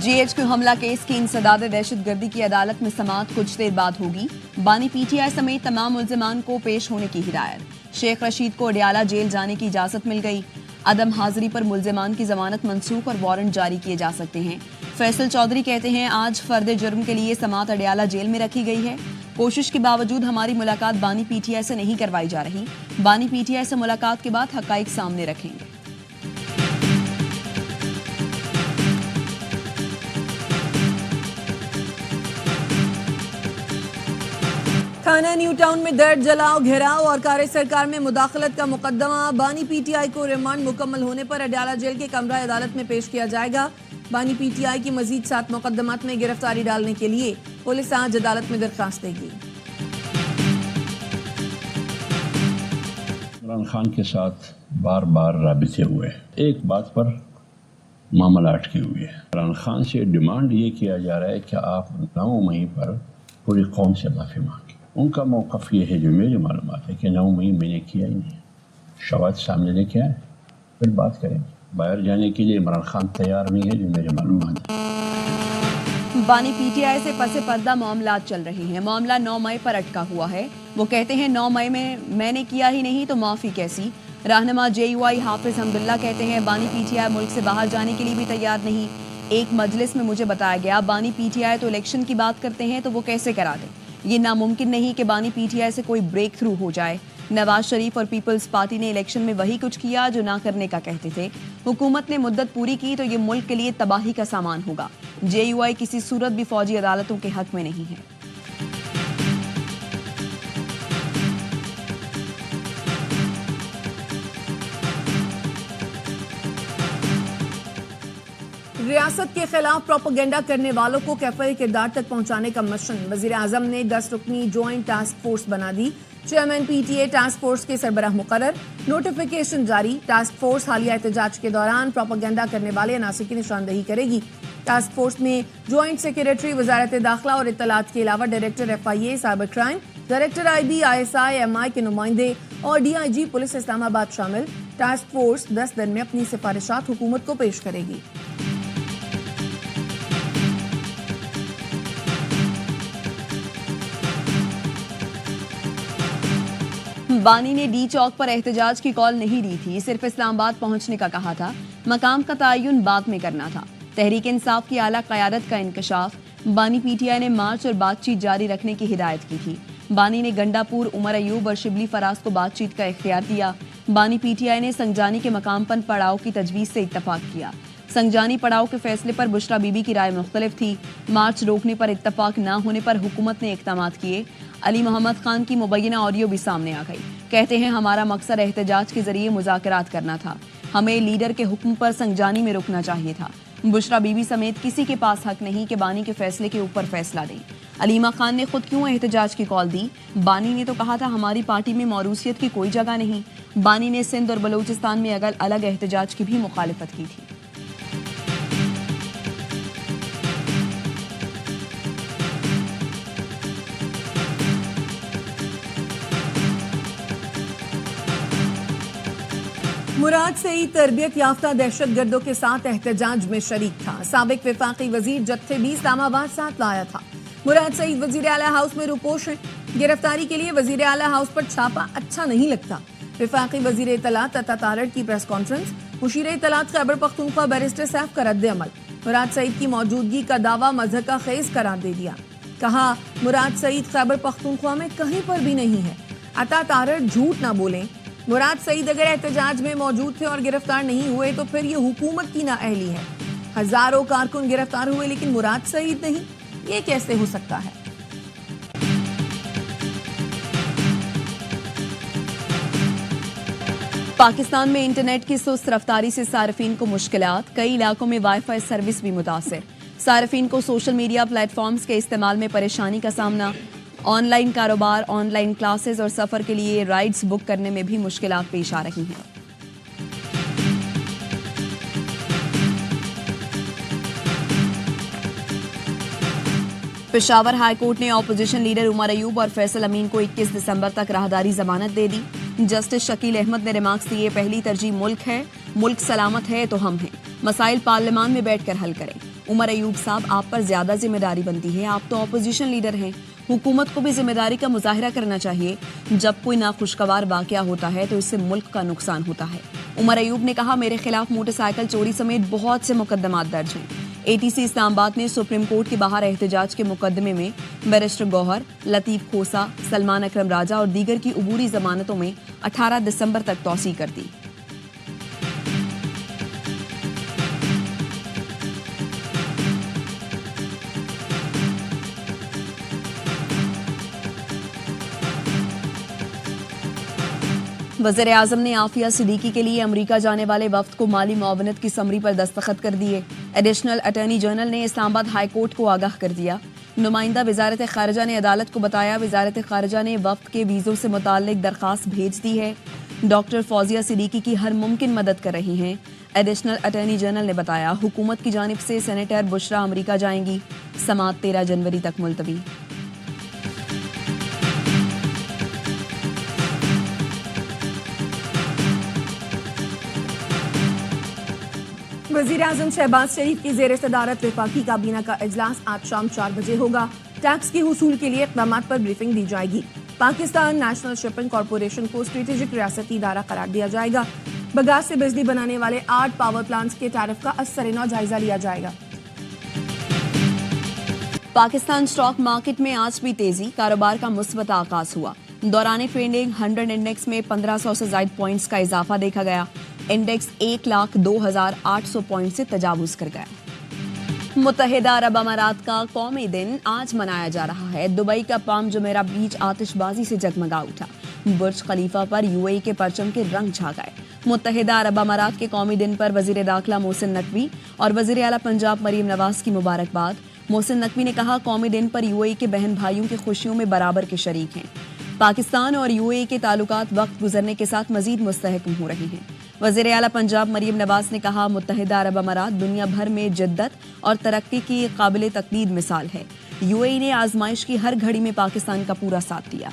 GHQ حملہ case کی انسداد دہشت گردی کی عدالت میں سماعت کچھ دیر بعد ہوگی. بانی PTI سمیت تمام ملزمان کو پیش ہونے کی ہدایت. شیخ رشید کو اڈیالہ جیل جانے کی اجازت مل گئی. عدم حاضری پر ملزمان کی ضمانت منسوخ اور وارنٹ جاری کیے جا سکتے ہیں. فیصل چودھری کہتے ہیں آج فرد جرم کے لیے سماعت اڈیالہ جیل میں رکھی گئی ہے. کوشش کے باوجود ہماری ملاقات بانی PTI سے نہیں کروائی جا رہی. بانی PTI سے ملاقات کے بعد حقائق سامنے رکھیں گے. تھانہ نیو ٹاؤن میں درج جلاؤ گھیراؤ اور کار سرکار میں مداخلت کا مقدمہ. بانی PTI کو ریمانڈ مکمل ہونے پر اڈیالہ جیل کے کمرہ عدالت میں پیش کیا جائے گا. بانی PTI کی مزید 7 مقدمات میں گرفتاری ڈالنے کے لیے پولیس آج عدالت میں درخواست دے گی. عمران خان کے ساتھ بار بار رابطے ہوئے. ایک بات پر معاملہ اٹکی ہوئی ہے. عمران خان سے ڈیمانڈ یہ کیا جا رہا ہے کہ آپ 9 مئی پر پوری قوم سے معافی مانگیں. ان کا موقف یہ ہے جو میری معلومات ہے کہ 9 مئی میں نے کیا ہی نہیں. شواہد سامنے لے کے آئے پھر بات کریں. باہر جانے کے لیے عمران خان تیار نہیں ہے جو میری معلومات ہے. بانی PTI سے پس پردہ معاملات چل رہے ہیں. معاملہ 9 مئی پر اٹکا ہوا ہے. وہ کہتے ہیں 9 مئی میں نے کیا ہی نہیں تو معافی کیسی. رہنما JUI حافظ حمداللہ کہتے ہیں بانی PTI ملک سے باہر جانے کے لیے بھی تیار نہیں. ایک مجلس میں مجھے بتایا گیا بانی PTI تو الیکشن کی بات کرتے ہیں تو وہ کیسے کرا دیں. یہ ناممکن نہیں کہ بانی PTI سے کوئی بریک تھرو ہو جائے. نواز شریف اور پیپلز پارٹی نے الیکشن میں وہی کچھ کیا جو نہ کرنے کا کہتے تھے. حکومت نے مدت پوری کی تو یہ ملک کے لیے تباہی کا سامان ہوگا. JUI کسی صورت بھی فوجی عدالتوں کے حق میں نہیں ہے. ریاست کے خلاف پروپیگنڈا کرنے والوں کو کیفر کردار تک پہنچانے کا مشن. وزیر اعظم نے 10 رکنی جوائنٹ ٹاسک فورس بنا دی. چیئرمین PTA ٹاسک فورس کے سربراہ مقرر. نوٹیفیکیشن جاری. ٹاسک فورس حالیہ احتجاج کے دوران پروپیگنڈا کرنے والے عناصر کی نشاندہی کرے گی. ٹاسک فورس میں جوائنٹ سیکریٹری وزارت داخلہ اور اطلاعات کے علاوہ director FIA cyber crime, director IB ISI MI کے نمائندے اور DIG پولیس اسلام آباد شامل. ٹاسک فورس 10 دن میں اپنی سفارشات حکومت کو پیش کرے گی. بانی نے ڈی چوک پر احتجاج کی کال نہیں دی تھی. صرف اسلام آباد پہنچنے کا کہا تھا. مقام کا تعین بعد میں کرنا تھا. تحریک انصاف کی اعلیٰ قیادت کا انکشاف. بانی PTI نے مارچ اور بات چیت جاری رکھنے کی ہدایت کی تھی. بانی نے گنڈا پور، عمر ایوب اور شبلی فراز کو بات چیت کا اختیار دیا. بانی PTI نے سنگجانی کے مقام پر پڑاؤ کی تجویز سے اتفاق کیا. سنگجانی پڑاؤ کے فیصلے پر بشرا بی بی کی رائے مختلف تھی. مارچ روکنے پر اتفاق نہ ہونے پر حکومت نے اقدامات کیے. علی محمد خان کی مبینہ آڈیو بھی سامنے آ گئی. کہتے ہیں ہمارا مقصد احتجاج کے ذریعے مذاکرات کرنا تھا. ہمیں لیڈر کے حکم پر سنگجانی میں رکنا چاہیے تھا. بشرا بی بی سمیت کسی کے پاس حق نہیں کہ بانی کے فیصلے کے اوپر فیصلہ دیں. علیمہ خان نے خود کیوں احتجاج کی کال دی؟ بانی نے تو کہا تھا ہماری پارٹی میں موروثیت کی کوئی جگہ نہیں. بانی نے سندھ اور بلوچستان میں الگ احتجاج کی بھی مخالفت کی تھی. مراد سعید تربیت یافتہ دہشت گردوں کے ساتھ احتجاج میں شریک تھا. سابق وفاقی وزیر جتھے بھی اسلام آباد ساتھ لایا تھا. مراد سعید وزیر اعلیٰ ہاؤس میں روپوش ہیں. گرفتاری کے لیے وزیر اعلیٰ ہاؤس پر چھاپا اچھا نہیں لگتا. وفاقی وزیر اطلاعات عطا تارڑ کی پریس کانفرنس. مشیر اطلاعات خیبر پختونخوا بیرسٹر سیف کا رد عمل. مراد سعید کی موجودگی کا دعویٰ مضحکہ خیز قرار دے دیا. کہا مراد سعید خیبر پختونخوا میں کہیں پر بھی نہیں ہے. عطا تارڑ جھوٹ نہ بولیں. مراد سعید اگر احتجاج میں موجود تھے اور گرفتار نہیں ہوئے تو پھر یہ حکومت کی نااہلی ہے. ہزاروں کارکن گرفتار ہوئے لیکن مراد سعید نہیں. یہ کیسے ہو سکتا ہے؟ پاکستان میں انٹرنیٹ کی سست رفتاری سے صارفین کو مشکلات. کئی علاقوں میں وائی فائی سروس بھی متاثر. صارفین کو سوشل میڈیا پلیٹ فارمز کے استعمال میں پریشانی کا سامنا. آن لائن کاروبار، آن لائن کلاسز اور سفر کے لیے رائڈز بک کرنے میں بھی مشکلات پیش آ رہی ہیں. پشاور ہائی کورٹ نے اپوزیشن لیڈر عمر ایوب اور فیصل امین کو 21 دسمبر تک راہداری ضمانت دے دی. جسٹس شکیل احمد نے ریمارکس دیے پہلی ترجیح ملک ہے، ملک سلامت ہے تو ہم ہیں. مسائل پارلیمان میں بیٹھ کر حل کریں. عمر ایوب صاحب آپ پر زیادہ ذمہ داری بنتی ہے، آپ تو اپوزیشن لیڈر ہیں، حکومت کو بھی ذمہ داری کا مظاہرہ کرنا چاہیے۔ جب کوئی ناخوشگوار واقعہ ہوتا ہے تو اس سے ملک کا نقصان ہوتا ہے۔ عمر ایوب نے کہا میرے خلاف موٹر سائیکل چوری سمیت بہت سے مقدمات درج ہیں۔ ATC اسلام آباد نے سپریم کورٹ کے باہر احتجاج کے مقدمے میں بیرسٹر گوہر، لطیف کھوسا، سلمان اکرم راجہ اور دیگر کی عبوری ضمانتوں میں 18 دسمبر تک توسیع کر دی۔ وزیر اعظم نے عافیہ صدیقی کے لیے امریکہ جانے والے وفد کو مالی معاونت کی سمری پر دستخط کر دیے۔ ایڈیشنل اٹارنی جنرل نے اسلام آباد ہائی کورٹ کو آگاہ کر دیا۔ نمائندہ وزارت خارجہ نے عدالت کو بتایا وزارت خارجہ نے وفد کے ویزوں سے متعلق درخواست بھیج دی ہے۔ ڈاکٹر فوزیہ صدیقی کی ہر ممکن مدد کر رہی ہیں۔ ایڈیشنل اٹارنی جنرل نے بتایا حکومت کی جانب سے سینیٹر بشرا امریکہ جائیں گی۔ سماعت 13 جنوری تک ملتوی۔ وزیر اعظم شہباز شریف کی زیر صدارت وفاقی کابینہ کا اجلاس آج شام 4 بجے ہوگا۔ ٹیکس کے حصول کے لیے اقدامات پر بریفنگ دی جائے گی۔ پاکستان نیشنل شپنگ کارپوریشن کو اسٹریٹجک ریاستی ادارہ قرار دیا جائے گا۔ بگاس سے بجلی بنانے والے 8 پاور پلانٹس کے ٹیرف کا از سر نو جائزہ لیا جائے گا۔ پاکستان اسٹاک مارکیٹ میں آج بھی تیزی، کاروبار کا مثبت آغاز ہوا۔ دوران ٹریڈنگ 100 انڈیکس میں 1500 سے زائد پوائنٹس کا اضافہ دیکھا گیا۔ انڈیکس 1,02,800 پوائنٹ سے تجاوز کر گیا۔ متحدہ عرب امارات کا قومی دن آج منایا جا رہا ہے۔ دبئی کا پام جمیرہ بیچ آتش بازی سے جگمگا اٹھا۔ برج خلیفہ پر UAE کے پرچم کے رنگ چھا گئے۔ متحدہ عرب امارات کے قومی دن پر وزیر داخلہ محسن نقوی اور وزیر اعلیٰ پنجاب مریم نواز کی مبارکباد۔ محسن نقوی نے کہا قومی دن پر UAE کے بہن بھائیوں کی خوشیوں میں برابر کے شریک ہیں۔ پاکستان اور UAE کے تعلقات وقت گزرنے کے ساتھ مزید مستحکم ہو رہے ہیں۔ وزیر اعلیٰ پنجاب مریم نواز نے کہا متحدہ عرب امارات دنیا بھر میں جدت اور ترقی کی قابل تقلید مثال ہے۔ UAE نے آزمائش کی ہر گھڑی میں پاکستان کا پورا ساتھ دیا۔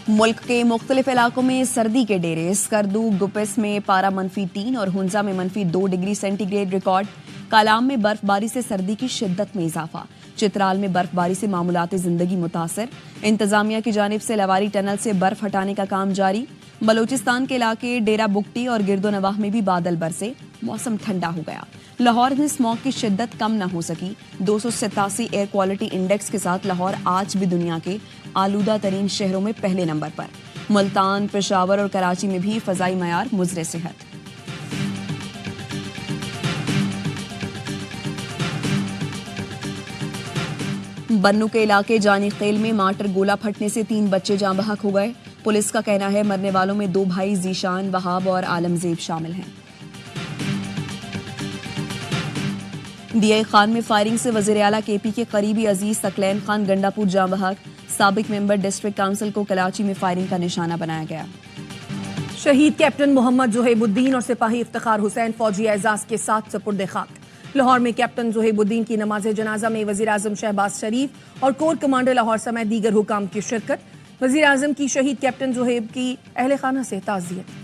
ملک کے مختلف علاقوں میں سردی کے ڈیرے۔ اسکردو گپس میں پارہ -3 اور ہنزا میں -2 ڈگری سینٹی گریڈ ریکارڈ۔ کالام میں برف باری سے سردی کی شدت میں اضافہ۔ چترال میں برف باری سے معمولات زندگی متاثر۔ انتظامیہ کی جانب سے لواری ٹنل سے برف ہٹانے کا کام جاری۔ بلوچستان کے علاقے ڈیرہ بگٹی اور گرد و نواح میں بھی بادل برسے، موسم ٹھنڈا ہو گیا۔ لاہور میں اسموگ کی شدت کم نہ ہو سکی۔ 287 ایئر کوالٹی انڈیکس کے ساتھ لاہور آج بھی دنیا کے آلودہ ترین شہروں میں پہلے نمبر پر۔ ملتان، پشاور اور کراچی میں بھی فضائی معیار مضر صحت۔ بنو کے علاقے جانی خیل میں مارٹر گولہ پھٹنے سے 3 بچے جاں بحق ہو گئے۔ پولیس کا کہنا ہے مرنے والوں میں 2 بھائی ذیشان، وہاب اور عالمزیب شامل ہیں۔ DI خان میں فائرنگ سے وزیر اعلیٰ KP کے قریبی عزیز ثقلین خان گنڈاپور جاں بحق۔ سابق ممبر ڈسٹرکٹ کونسل کو کراچی میں فائرنگ کا نشانہ بنایا گیا۔ شہید کیپٹن محمد زہیب الدین اور سپاہی افتخار حسین فوجی اعزاز کے ساتھ سپرد خاک۔ لاہور میں کیپٹن زہیب الدین کی نماز جنازہ میں وزیر اعظم شہباز شریف اور کور کمانڈر لاہور سمیت دیگر حکام کی شرکت۔ وزیر اعظم کی شہید کیپٹن زہیب کی اہل خانہ سے تعزیت۔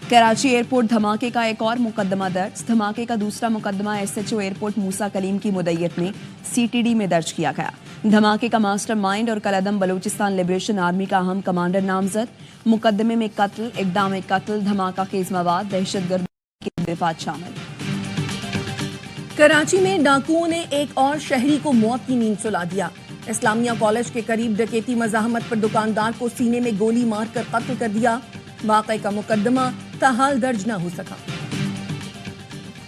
کراچی ایئرپورٹ دھماکے کا ایک اور مقدمہ درج۔ دھماکے کا دوسرا مقدمہ SHO ایئرپورٹ موسیٰ کلیم کی مدعیت میں CTD میں درج کیا گیا۔ دھماکے کا ماسٹر مائنڈ اور کالعدم بلوچستان لبریشن آرمی کا اہم کمانڈر نامزد۔ مقدمے میں قتل، اقدام قتل، دھماکہ خیز مواد، دہشت گردی کے دفعات شامل۔ کراچی میں ڈاکوؤں نے ایک اور شہری کو موت کی نیند سلا دیا۔ اسلامیہ کالج کے قریب ڈکیتی مزاحمت پر دکاندار کو سینے میں گولی مار کر قتل کر دیا۔ واقعے کا مقدمہ تاحال درج نہ ہو سکا۔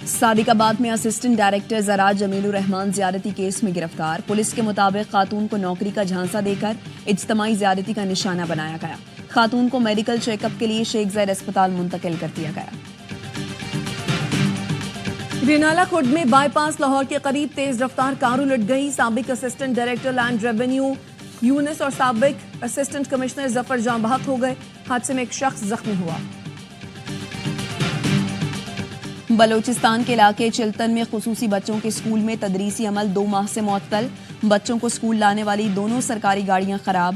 صادق آباد میں اسسٹنٹ ڈائریکٹر زراعت جمیل الرحمان زیادتی کیس میں گرفتار۔ پولیس کے مطابق خاتون کو نوکری کا جھانسا دے کر اجتماعی زیادتی کا نشانہ بنایا گیا۔ خاتون کو میڈیکل چیک اپ کے لیے شیخ زید اسپتال منتقل کر دیا گیا۔ رینالہ کھرد میں بائی پاس لاہور کے قریب تیز رفتار کار الٹ گئی۔ سابق اسسٹنٹ ڈائریکٹر لینڈ ریونیو یونس اور سابق اسسٹنٹ کمشنر ظفر جاں بحق ہو گئے۔ حادثے میں ایک شخص زخمی ہوا۔ بلوچستان کے علاقے چلتن میں خصوصی بچوں کے اسکول میں تدریسی عمل 2 ماہ سے معطل۔ بچوں کو اسکول لانے والی دونوں سرکاری گاڑیاں خراب۔